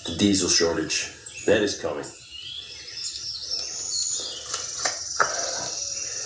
The diesel shortage, that is coming.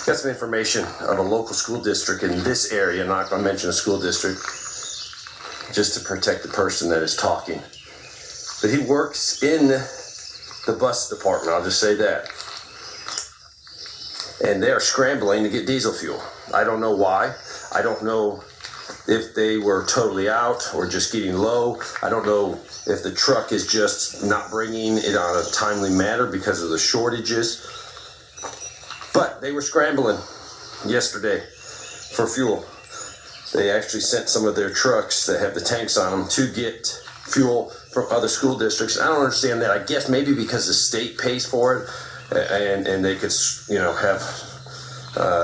Got some information on a local school district in this area. I'm not going to mention a school district just to protect the person that is talking. But he works in the bus department, I'll just say that. And they're scrambling to get diesel fuel. I don't know why. I don't know if they were totally out or just getting low. I don't know if the truck is just not bringing it on a timely manner because of the shortages. But they were scrambling yesterday for fuel. They actually sent some of their trucks that have the tanks on them to get fuel from other school districts. I don't understand that. I guess maybe because the state pays for it and they could, have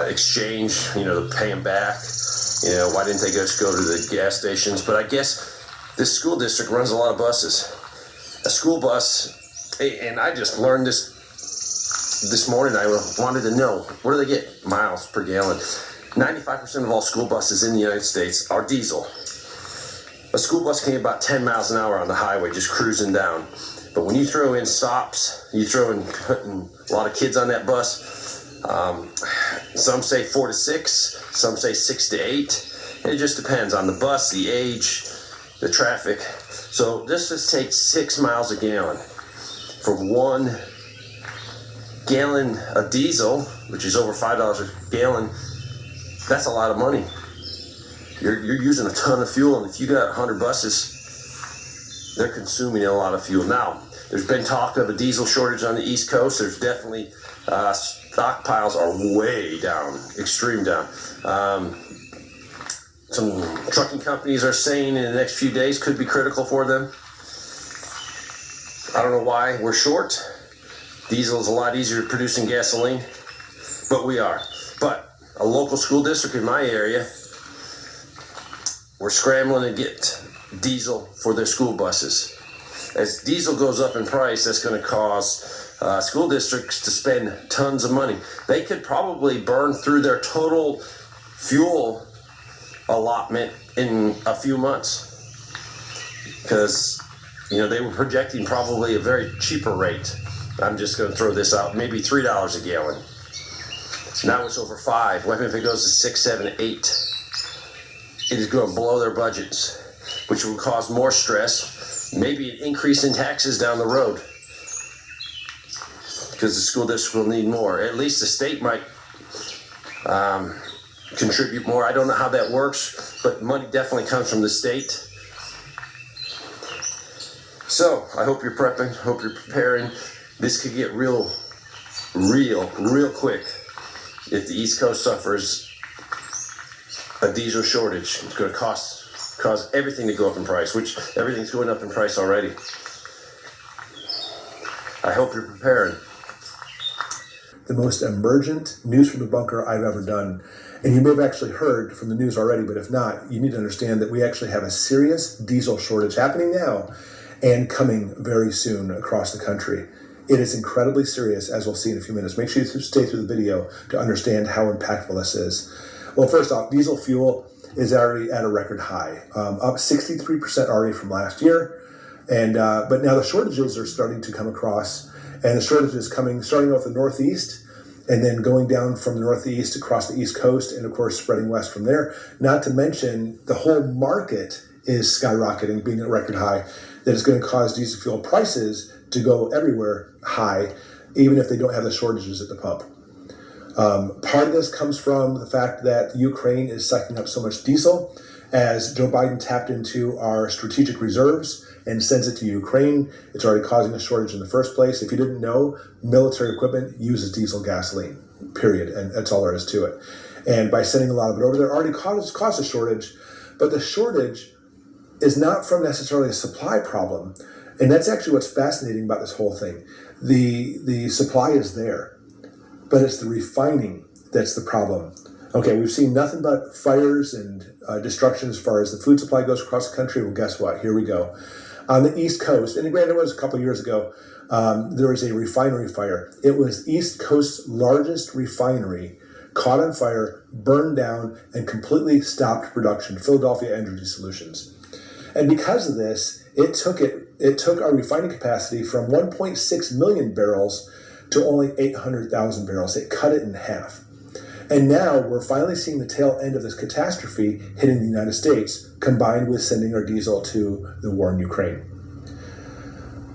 exchange, to pay them back. Why didn't they just go to the gas stations? But I guess this school district runs a lot of buses. A school bus, and I just learned this morning. I wanted to know, what do they get miles per gallon? 95% of all school buses in the United States are diesel. A school bus can get about 10 miles an hour on the highway, just cruising down. But when you throw in stops, you throw in putting a lot of kids on that bus. Some say 4 to 6, some say 6 to 8. It just depends on the bus, the age, the traffic. So this just takes 6 miles a gallon for 1 gallon of diesel, which is over $5 a gallon. That's a lot of money. You're using a ton of fuel, and if you got 100 buses, they're consuming a lot of fuel. Now, there's been talk of a diesel shortage on the East Coast. There's definitely stockpiles are way down, extreme down. Some trucking companies are saying in the next few days could be critical for them. I don't know why we're short. Diesel is a lot easier to produce than gasoline, but we are. But a local school district in my area, we're scrambling to get diesel for their school buses. As diesel goes up in price, that's going to cause school districts to spend tons of money. They could probably burn through their total fuel allotment in a few months because, they were projecting probably a very cheaper rate. I'm just going to throw this out, maybe $3 a gallon. Now it's over $5. What if it goes to 6, 7, 8? It is going to blow their budgets, which will cause more stress, maybe an increase in taxes down the road, because the school district will need more. At least the state might contribute more. I don't know how that works, but money definitely comes from the state. So I hope you're prepping, hope you're preparing. This could get real quick if the East Coast suffers a diesel shortage. It's going to cause everything to go up in price, which everything's going up in price already. I hope you're preparing. The most emergent news from the bunker I've ever done. And you may have actually heard from the news already, but if not, you need to understand that we actually have a serious diesel shortage happening now and coming very soon across the country. It is incredibly serious, as we'll see in a few minutes. Make sure you stay through the video to understand how impactful this is. Well, first off, diesel fuel is already at a record high, up 63% already from last year. And but now the shortages are starting to come across, and the shortage is starting off the Northeast, and then going down from the Northeast across the East Coast, and of course spreading west from there. Not to mention the whole market is skyrocketing, being at a record high, that is going to cause diesel fuel prices to go everywhere high, even if they don't have the shortages at the pump. Part of this comes from the fact that Ukraine is sucking up so much diesel, as Joe Biden tapped into our strategic reserves and sends it to Ukraine. It's already causing a shortage in the first place. If you didn't know, military equipment uses diesel gasoline, period, and that's all there is to it. And by sending a lot of it over there, already caused a shortage, but the shortage is not from necessarily a supply problem. And that's actually what's fascinating about this whole thing. The supply is there, but it's the refining that's the problem. Okay, we've seen nothing but fires and destruction as far as the food supply goes across the country. Well, guess what? Here we go. On the East Coast, and granted it was a couple years ago, there was a refinery fire. It was East Coast's largest refinery, caught on fire, burned down, and completely stopped production. Philadelphia Energy Solutions. And because of this, it took our refining capacity from 1.6 million barrels to only 800,000 barrels. It cut it in half. And now we're finally seeing the tail end of this catastrophe hitting the United States, combined with sending our diesel to the war in Ukraine.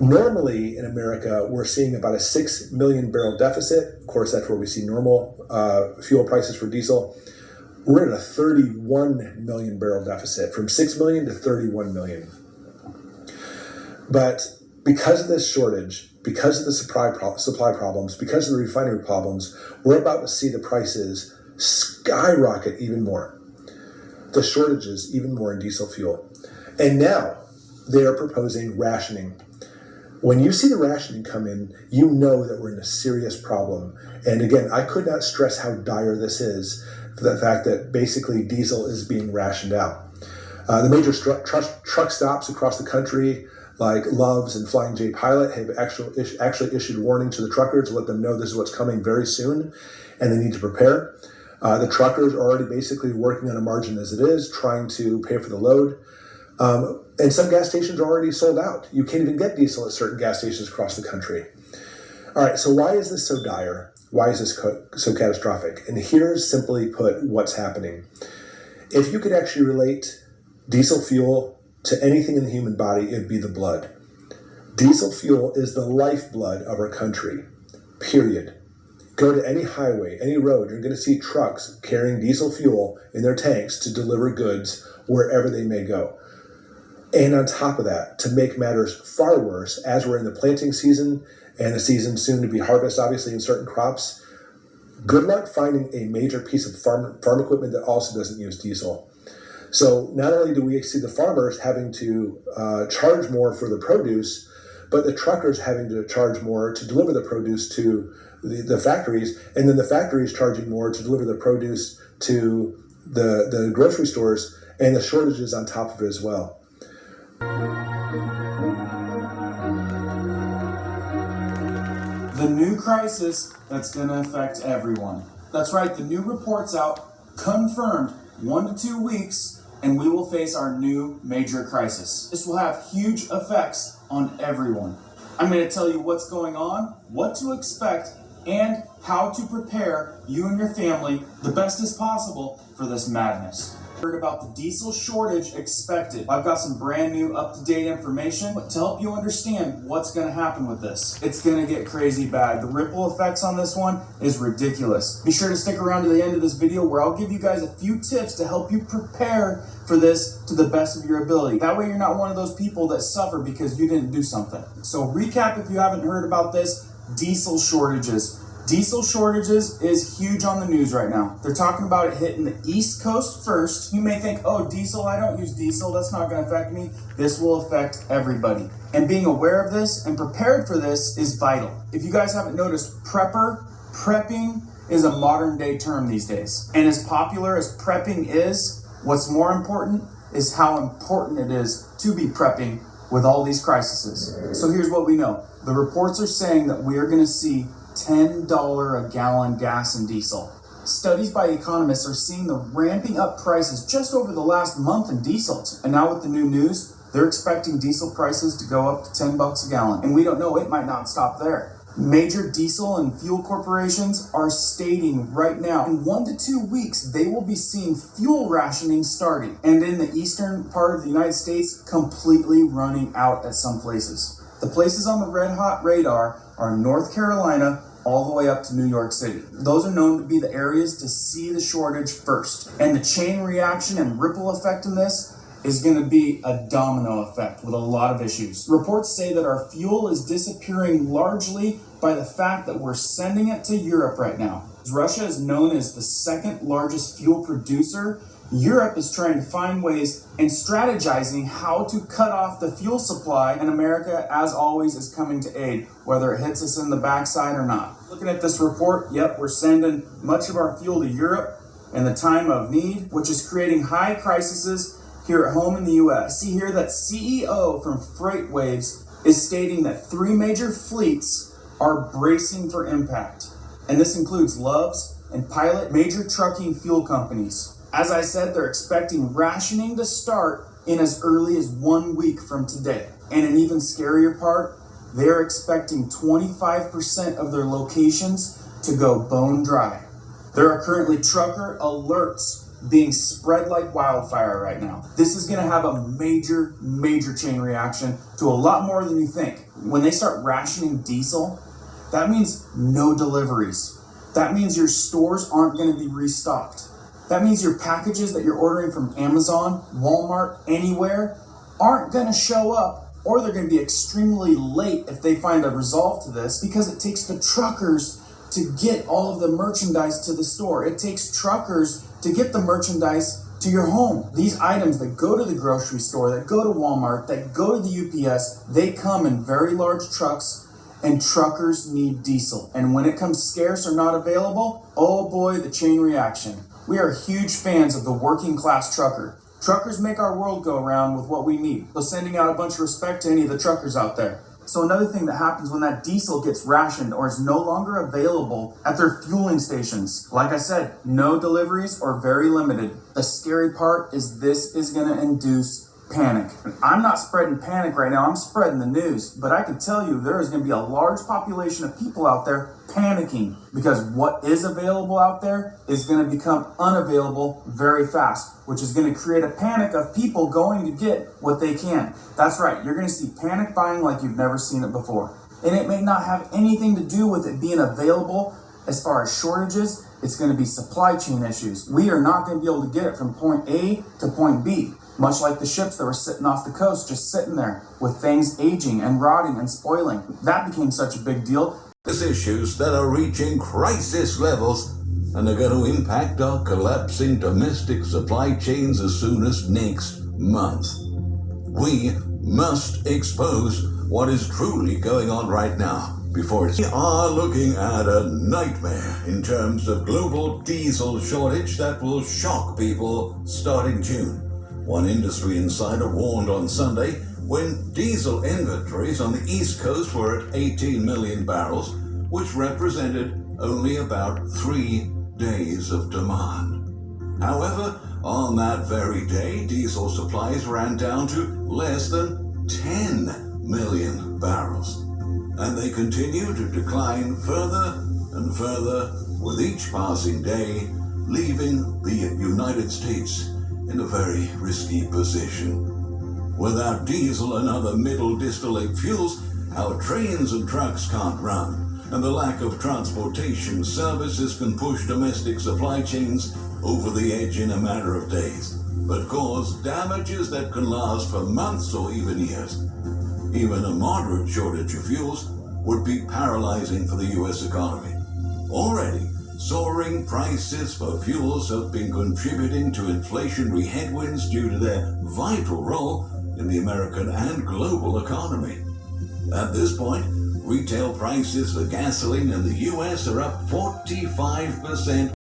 Normally in America, we're seeing about a 6 million barrel deficit. Of course, that's where we see normal fuel prices for diesel. We're at a 31 million barrel deficit, from 6 million to 31 million. But because of this shortage, because of the supply problems, because of the refinery problems, we're about to see the prices skyrocket even more. The shortages even more in diesel fuel. And now they are proposing rationing. When you see the rationing come in, you know that we're in a serious problem. And again, I could not stress how dire this is, for the fact that basically diesel is being rationed out. The major truck stops across the country, like Love's and Flying J Pilot, have actually issued warning to the truckers to let them know this is what's coming very soon, and they need to prepare. The truckers are already basically working on a margin as it is, trying to pay for the load. And some gas stations are already sold out. You can't even get diesel at certain gas stations across the country. All right, so why is this so dire? Why is this so catastrophic? And here's simply put what's happening. If you could actually relate diesel fuel to anything in the human body, it would be the blood. Diesel fuel is the lifeblood of our country, period. Go to any highway, any road, you're going to see trucks carrying diesel fuel in their tanks to deliver goods wherever they may go. And on top of that, to make matters far worse, as we're in the planting season and a season soon to be harvest, obviously, in certain crops, good luck finding a major piece of farm equipment that also doesn't use diesel. So not only do we see the farmers having to charge more for the produce, but the truckers having to charge more to deliver the produce to the factories, and then the factories charging more to deliver the produce to the grocery stores, and the shortages on top of it as well. The new crisis that's going to affect everyone. That's right, the new report's out, confirmed 1 to 2 weeks, and we will face our new major crisis. This will have huge effects on everyone. I'm going to tell you what's going on, what to expect, and how to prepare you and your family the best as possible for this madness. Heard about the diesel shortage expected. I've got some brand new up-to-date information to help you understand what's going to happen with this. It's going to get crazy bad. The ripple effects on this one is ridiculous. Be sure to stick around to the end of this video where I'll give you guys a few tips to help you prepare for this to the best of your ability. That way you're not one of those people that suffer because you didn't do something. So recap if you haven't heard about this, diesel shortages. Diesel shortages is huge on the news right now. They're talking about it hitting the East Coast first. You may think, oh, diesel, I don't use diesel. That's not going to affect me. This will affect everybody. And being aware of this and prepared for this is vital. If you guys haven't noticed, prepping is a modern day term these days. And as popular as prepping is, what's more important is how important it is to be prepping with all these crises. So here's what we know. The reports are saying that we are going to see $10 a gallon gas and diesel. Studies by economists are seeing the ramping up prices just over the last month in diesel. And now with the new news, they're expecting diesel prices to go up to $10 a gallon. And we don't know, it might not stop there. Major diesel and fuel corporations are stating right now, in 1 to 2 weeks, they will be seeing fuel rationing starting. And in the eastern part of the United States, completely running out at some places. The places on the red hot radar are North Carolina, all the way up to New York City. Those are known to be the areas to see the shortage first. And the chain reaction and ripple effect in this is going to be a domino effect with a lot of issues. Reports say that our fuel is disappearing largely by the fact that we're sending it to Europe right now. Russia is known as the second largest fuel producer. Europe is trying to find ways and strategizing how to cut off the fuel supply, and America, as always, is coming to aid, whether it hits us in the backside or not. Looking at this report, yep, we're sending much of our fuel to Europe in the time of need, which is creating high crises here at home in the US. See here that CEO from FreightWaves is stating that 3 major fleets are bracing for impact. And this includes Love's and Pilot, major trucking fuel companies. As I said, they're expecting rationing to start in as early as 1 week from today. And an even scarier part, they're expecting 25% of their locations to go bone dry. There are currently trucker alerts being spread like wildfire right now. This is going to have a major chain reaction to a lot more than you think. When they start rationing diesel, that means no deliveries. That means your stores aren't going to be restocked. That means your packages that you're ordering from Amazon, Walmart, anywhere aren't going to show up, or they're going to be extremely late if they find a resolve to this, because it takes the truckers to get all of the merchandise to the store. It takes truckers to get the merchandise to your home. These items that go to the grocery store, that go to Walmart, that go to the UPS, they come in very large trucks, and truckers need diesel. And when it comes scarce or not available, oh boy, the chain reaction. We are huge fans of the working class trucker. Truckers make our world go round with what we need. So sending out a bunch of respect to any of the truckers out there. So another thing that happens when that diesel gets rationed or is no longer available at their fueling stations, like I said, no deliveries or very limited. The scary part is this is going to induce panic. I'm not spreading panic right now, I'm spreading the news, but I can tell you there is going to be a large population of people out there panicking because what is available out there is going to become unavailable very fast, which is going to create a panic of people going to get what they can. That's right, you're going to see panic buying like you've never seen it before. And it may not have anything to do with it being available as far as shortages. It's going to be supply chain issues. We are not going to be able to get it from point A to point B. Much like the ships that were sitting off the coast, just sitting there with things aging and rotting and spoiling. That became such a big deal. There's issues that are reaching crisis levels and are going to impact our collapsing domestic supply chains as soon as next month. We must expose what is truly going on right now before we are looking at a nightmare in terms of global diesel shortage that will shock people starting June. One industry insider warned on Sunday when diesel inventories on the East Coast were at 18 million barrels, which represented only about 3 days of demand. However, on that very day, diesel supplies ran down to less than 10 million barrels, and they continue to decline further and further with each passing day, leaving the United States in a very risky position. Without diesel and other middle distillate fuels, our trains and trucks can't run, and the lack of transportation services can push domestic supply chains over the edge in a matter of days, but cause damages that can last for months or even years. Even a moderate shortage of fuels would be paralyzing for the U.S. economy. Already, soaring prices for fuels have been contributing to inflationary headwinds due to their vital role in the American and global economy. At this point, retail prices for gasoline in the U.S. are up 45%